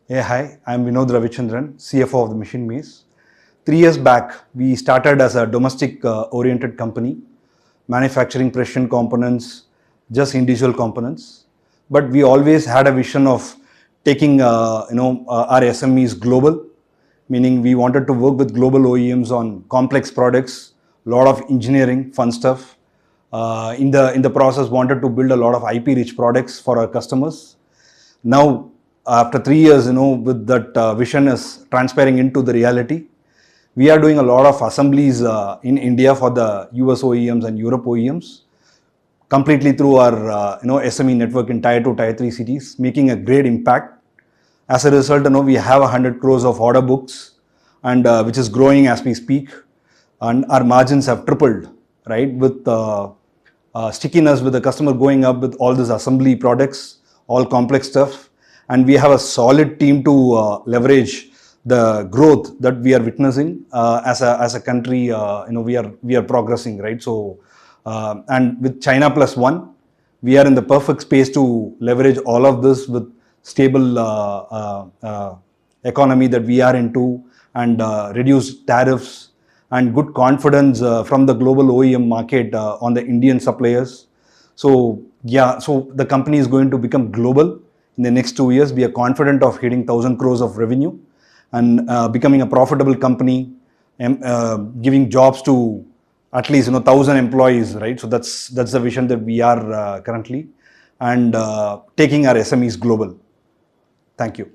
Hey, hi, I'm Vinod Ravichandran, CFO of the MachineMaze. 3 years back, we started as a domestic oriented company, manufacturing precision components, just individual components. But we always had a vision of taking our SMEs global, meaning we wanted to work with global OEMs on complex products, a lot of engineering, fun stuff. In the process, wanted to build a lot of IP-rich products for our customers. Now, after 3 years, with that vision is transferring into the reality, we are doing a lot of assemblies in India for the US OEMs and Europe OEMs, completely through our SME network in Tier 2, Tier 3 cities, making a great impact. As a result, we have 100 crores of order books, and which is growing as we speak, and our margins have tripled, right? With stickiness with the customer going up with all these assembly products, all complex stuff, and we have a solid team to leverage the growth that we are witnessing as a country. We are progressing, right? So, and with China Plus One, we are in the perfect space to leverage all of this with stable economy that we are into, and reduce tariffs and good confidence from the global OEM market on the Indian suppliers. So yeah, so the company is going to become global in the next 2 years. We are confident of hitting 1,000 crores of revenue and becoming a profitable company, and giving jobs to at least 1,000 employees, right? So that's the vision that we are currently, and taking our SMEs global. Thank you.